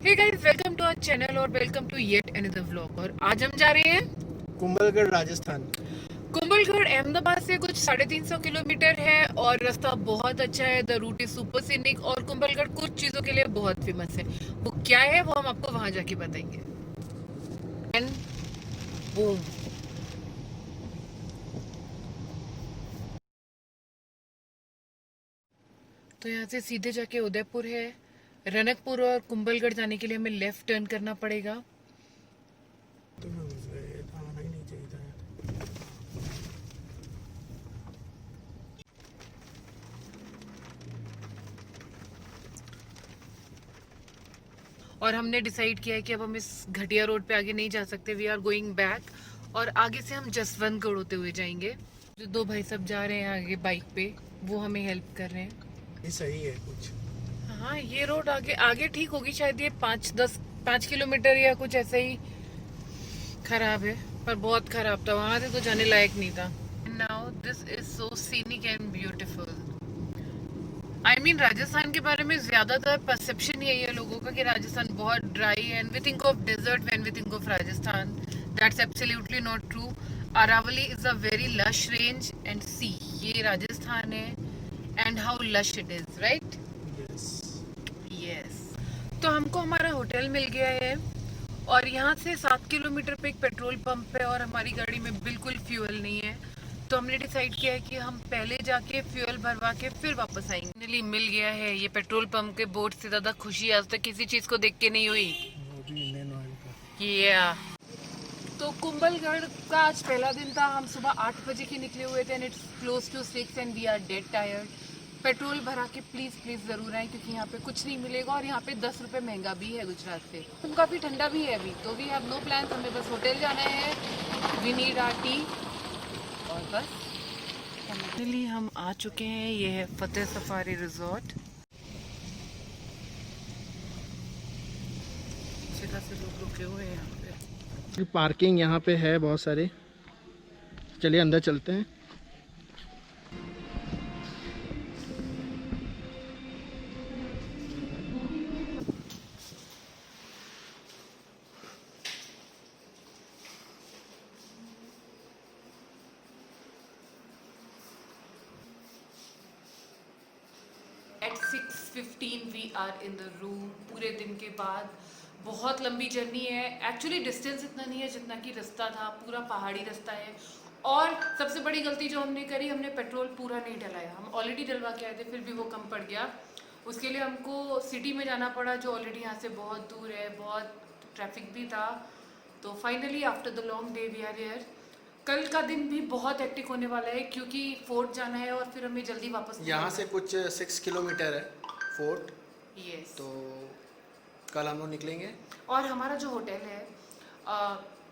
Hey guys, welcome to our channel और welcome to yet another vlog. और आज हम जा रहे हैं कुंभलगढ़ राजस्थान। कुंभलगढ़ अहमदाबाद से कुछ 350 किलोमीटर है और रास्ता बहुत अच्छा है। The route is super scenic और कुंभलगढ़ कुछ चीजों के लिए बहुत फेमस है। वो क्या है वो हम आपको वहां जाके बताएंगे। And boom. तो यहाँ से सीधे जाके उदयपुर है, रनकपुर और कुंभलगढ़ जाने के लिए हमें लेफ्ट टर्न करना पड़ेगा। तो मैं घुस गए, आना ही नहीं चाहिए था यार। और हमने डिसाइड किया है कि अब हम इस घटिया रोड पे आगे नहीं जा सकते। वी आर गोइंग बैक और आगे से हम जसवंतगढ़ होते हुए जाएंगे। जो दो भाई सब जा रहे हैं आगे बाइक पे, वो हमें हेल्प कर रहे हैं। ये सही है कुछ। हाँ, ये रोड आगे आगे ठीक होगी शायद। ये 5 किलोमीटर या कुछ ऐसा ही खराब है, पर बहुत खराब था। वहां से तो जाने लायक नहीं था। Now this is so scenic and beautiful. I mean Rajasthan के बारे में ज्यादातर परसेप्शन यही है लोगों का कि राजस्थान बहुत ड्राई है and we think of desert when we think of Rajasthan. That's absolutely not true. Aravalli is a very lush range and see ये राजस्थान है and how lush it is, right? Yes. Yes. तो हमको हमारा होटल मिल गया है और यहाँ से 7 किलोमीटर पे एक पेट्रोल पंप है और हमारी गाड़ी में बिल्कुल फ्यूल नहीं है। तो हमने डिसाइड किया है कि हम पहले जाके फ्यूल भरवा के फिर वापस आएंगे। फाइनली मिल गया है ये पेट्रोल पंप। के बोर्ड से ज्यादा खुशी आज तक किसी चीज को देख के नहीं हुई। वो भी इंडियन ऑयल का। Yeah. तो कुंभलगढ़ का आज पहला दिन था। हम सुबह 8 बजे के निकले हुए थे and it's close to 6 and we are dead tired. Petrol भरा के प्लीज जरूर आए क्योंकि यहाँ पे कुछ नहीं मिलेगा और यहाँ पे 10 रुपए महंगा भी है गुजरात से। काफी ठंडा भी है अभी। तो वी हैव नो प्लान, हमें बस होटल जाना है। वी नीड आवर टी और बस। फाइनली हम आ चुके हैं। ये है फतेह सफारी रिजॉर्ट। जगह से लोग रुके हुए हैं यहाँ पे। पार्किंग यहाँ पे है बहुत सारे। चलिए अंदर चलते हैं। At 6:15 we are in the room. पूरे दिन के बाद बहुत लंबी जर्नी है। एक्चुअली डिस्टेंस इतना नहीं है जितना कि रास्ता था। पूरा पहाड़ी रास्ता है और सबसे बड़ी गलती जो हमने करी, हमने पेट्रोल पूरा नहीं डलाया। हम ऑलरेडी डलवा के आए थे फिर भी वो कम पड़ गया। उसके लिए हमको सिटी में जाना पड़ा जो ऑलरेडी यहाँ से बहुत दूर है। बहुत ट्रैफिक भी था। तो finally after the long day we are here. कल का दिन भी बहुत हेक्टिक होने वाला है क्योंकि फोर्ट जाना है और फिर हमें जल्दी वापस यहाँ से कुछ 6 किलोमीटर है फोर्ट। यस। तो कल हम लोग निकलेंगे। और हमारा जो होटल है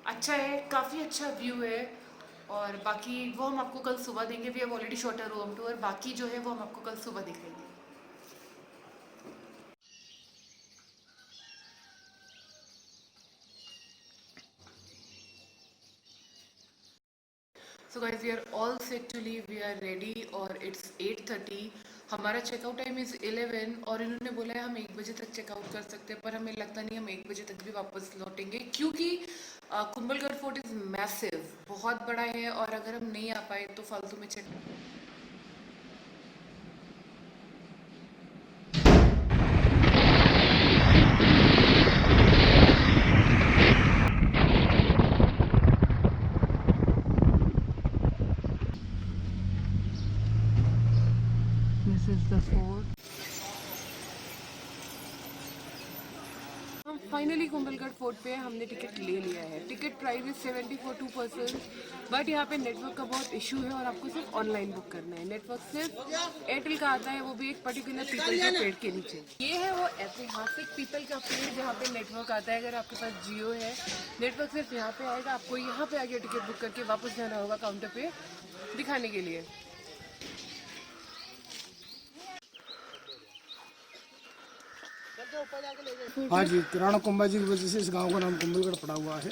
अच्छा है, काफ़ी अच्छा व्यू है। और बाकी वो हम आपको कल सुबह देंगे। We have already shot a room tour. बाकी जो है वो हम आपको कल सुबह दिखाएंगे। So guys, we are all set to leave. We are ready और इट्स 8:30। हमारा चेकआउट टाइम इज़ 11 और इन्होंने बोला है हम 1 बजे तक चेकआउट कर सकते हैं, पर हमें लगता नहीं हम 1 बजे तक भी वापस लौटेंगे क्योंकि कुंभलगढ़ फोर्ट इज़ मैसिव, बहुत बड़ा है। और अगर हम नहीं आ पाए तो फालतू में check. This is the fort. हम फाइनली कुंभलगढ़ फोर्ट पे हमने टिकट ले लिया है। Ticket price is 70 for 2 person. But यहाँ पे नेटवर्क का बहुत इशू है और आपको सिर्फ ऑनलाइन बुक करना है। नेटवर्क सिर्फ एयरटेल का आता है, वो भी एक पर्टिकुलर पीपल के पेड़ के नीचे। ये है वो ऐतिहासिक पीपल का पेड़ जहाँ पे नेटवर्क आता है। अगर आपके पास जियो है, नेटवर्क सिर्फ यहाँ पे आएगा। आपको यहाँ पे आगे टिकट बुक करके वापस जाना होगा काउंटर पे दिखाने के लिए। हाँ जी, किराना कुंभा जी की वजह से इस गांव का नाम कुंभलगढ़ पड़ा हुआ है।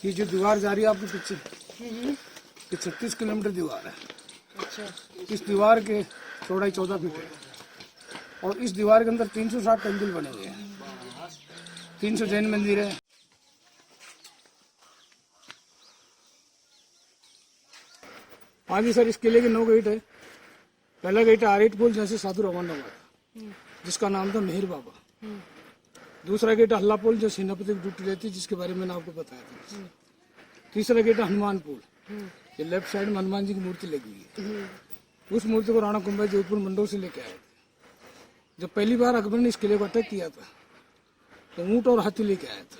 ये जो दीवार जा रही है आपके पीछे, ये 36 किलोमीटर दीवार है। अच्छा। इस दीवार के चौड़ाई 14 फीट है और इस दीवार के अंदर 360 टेम्पल बने हुए हैं। 300 जैन मंदिर है। हाँ जी सर, इस किले के 9 गेट है। पहला गेट आरेट पुल, जैसे साधु रवाना हुआ था, जिसका नाम था मेहर बाबा। दूसरा गेट हल्ला पुल, जो सेनापति की ड्यूटी रहती, जिसके बारे में मैंने आपको बताया था। तीसरा गेट हनुमान पुल, ये लेफ्ट साइड में हनुमान जी की मूर्ति लगी हुई है। उस मूर्ति को राणा कुंभा जोधपुर मंडोर से लेके आए थे। जब पहली बार अकबर ने इस किले को अटैक किया था, तो ऊंट और हाथी लेके आया था।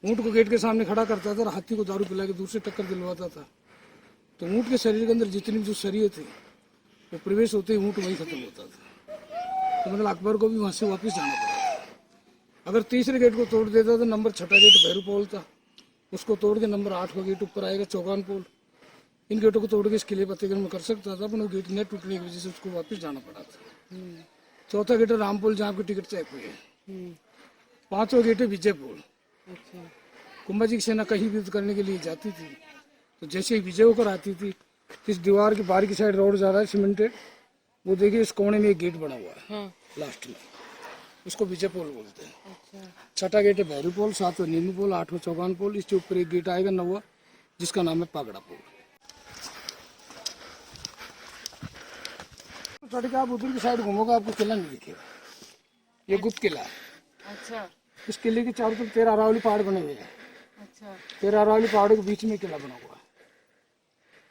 ऊंट को गेट के सामने खड़ा करता था और हाथी को दारू पिला के दूसरे टक्कर दिलवाता था। तो ऊंट के शरीर के अंदर जितनी जो शरीर थे, वो प्रवेश होते ही ऊंट वहीं खत्म होता था। तो मतलब अकबर को भी वहां से वापस जाना पड़ा। अगर तीसरे गेट को तोड़ देता तो नंबर 6 गेट भैरू पोल था, उसको तोड़ के नंबर 8 का गेट ऊपर आएगा चौगान पोल। इन गेटों को तोड़ के इस किले फतेहगढ़ में कर सकता था, पर वो गेट न टूटने की वजह से उसको वापस जाना पड़ा था। चौथा गेट है रामपुल, जहाँ आपकी टिकट चेक हुई है। 5वां गेट है विजय पोल। कुंभा जी की सेना कहीं भी युद्ध करने के लिए जाती थी, तो जैसे ही विजय होकर आती थी, इस दीवार की बाहर की साइड रोड जा रहा है सीमेंटेड, वो देखिए इस कोने में एक गेट बना हुआ है। लास्ट में उसको विजय पोल बोलते हैं। 6ठा गेट है भैरू पोल, 7वां नीमू पोल, 8वां चौगान पोल। इसके ऊपर एक गेट आएगा 9वां, जिसका नाम है पागड़ा पोल। चढ़ के आप उधर की साइड घूमोगे, आपको किला नहीं दिखेगा। ये गुप्त किला है। अच्छा इस किले के चारों तरफ 13 अरावली पहाड़ बने हुए हैं। अच्छा 13 अरावली पहाड़ों के बीच में किला बना हुआ है।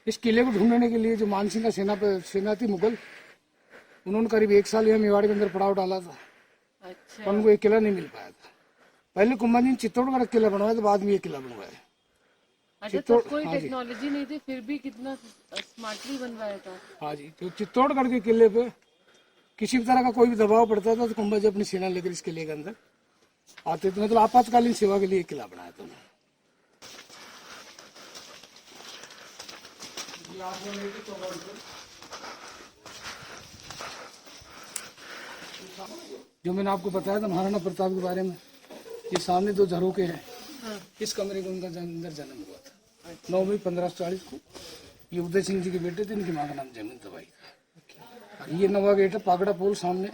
इस किले को ढूंढने के लिए जो मानसिंह का सेना थी मुगल, उन्होंने करीब 1 साल यहाँ मेवाड़ के अंदर पड़ाव डाला था, अच्छा पर उनको एक किला नहीं मिल पाया था। पहले कुंभा जी ने चित्तौड़गढ़ किला बनवाया, तो बाद में ये किला बनवाया। अच्छा, तो कोई टेक्नोलॉजी नहीं थी, फिर भी कितना स्मार्टली बनवाया था। हाँ जी, तो चित्तौड़गढ़ के किले पे किसी भी तरह का कोई भी दबाव पड़ता था, तो कुंभा जी अपनी सेना लेकर इस किले के अंदर आते थे। मतलब आपातकालीन सेवा के लिए किला बनाया था उन्होंने। जो मैंने आपको बताया था महाराणा प्रताप के बारे में, ये सामने 2 झरोखे हैं। इस कमरे को उनका अंदर जन्म हुआ था 9 मई 1540 को। ये उदय सिंह जी के बेटे थे, इनकी मां का नाम जयमंत बाई था। ये 9वां गेट है पागड़ा पोल सामने।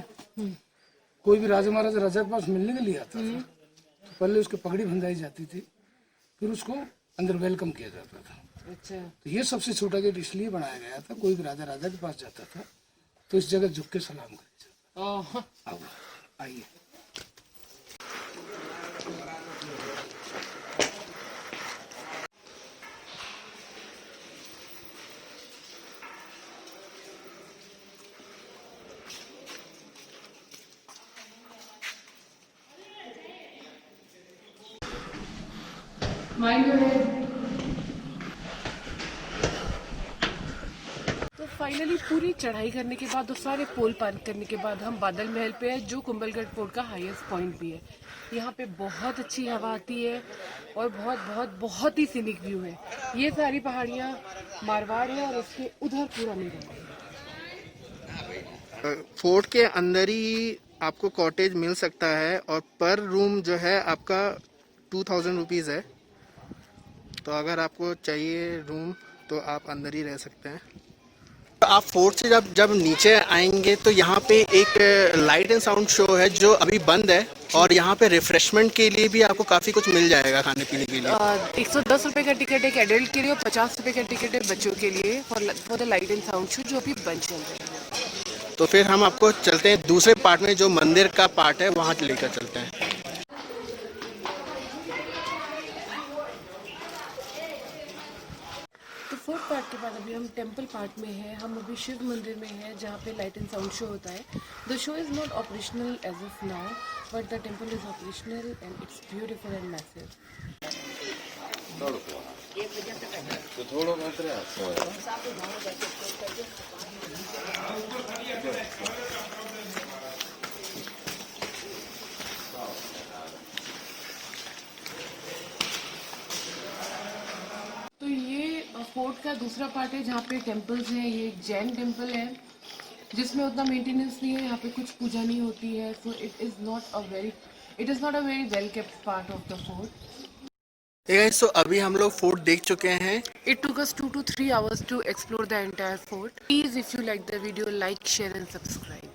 कोई भी राजा महाराजा राजा के पास मिलने के लिए आता था, तो पहले उसकी पगड़ी बंधाई जाती थी, फिर उसको अंदर वेलकम किया जाता था। अच्छा, तो ये सबसे छोटा गेट इसलिए बनाया गया था, कोई भी राजा के पास जाता था तो इस जगह झुक के सलाम करे जाता। अब आइए। तो फाइनली पूरी चढ़ाई करने के बाद और सारे पोल पार करने के बाद हम बादल महल पे है, जो कुंभलगढ़ फोर्ट का हाईएस्ट पॉइंट भी है। यहाँ पे बहुत अच्छी हवा आती है और बहुत बहुत बहुत ही सीनिक व्यू है। ये सारी पहाड़ियाँ मारवाड़ है और इसके उधर पूरा मेरा है। फोर्ट के अंदर ही आपको कॉटेज मिल सकता है और पर रूम जो है आपका 2000 रुपीज़ है। तो अगर आपको चाहिए रूम तो आप अंदर ही रह सकते हैं। तो आप फोर्ट से जब नीचे आएंगे तो यहाँ पे एक लाइट एंड साउंड शो है जो अभी बंद है, और यहाँ पे रिफ्रेशमेंट के लिए भी आपको काफ़ी कुछ मिल जाएगा खाने पीने के लिए। 110 रुपये का टिकट एक एडल्ट के लिए और 50 रुपये का टिकट है बच्चों के लिए for the light and sound show, जो अभी बंद चल रहे हैं। तो फिर हम आपको चलते हैं दूसरे पार्ट में, जो मंदिर का पार्ट है वहाँ लेकर चलते हैं। तो फोर्थ पार्ट के बाद अभी हम टेम्पल पार्ट में हैं। हम अभी शिव मंदिर में हैं, जहाँ पे लाइट एंड साउंड शो होता है। The show is not operational as of now, but the temple is operational and it's beautiful and massive. तो ये फोर्ट का दूसरा पार्ट है, जहाँ पे टेम्पल्स हैं। ये एक जैन टेम्पल है जिसमें उतना मेंटेनेंस नहीं है, यहाँ पे कुछ पूजा नहीं होती है। So it is not a very well kept part of the fort. तो अभी हम लोग फोर्ट देख चुके हैं। It took us 2 to 3 hours to explore the entire fort. Please, if you like the video, like, share and subscribe.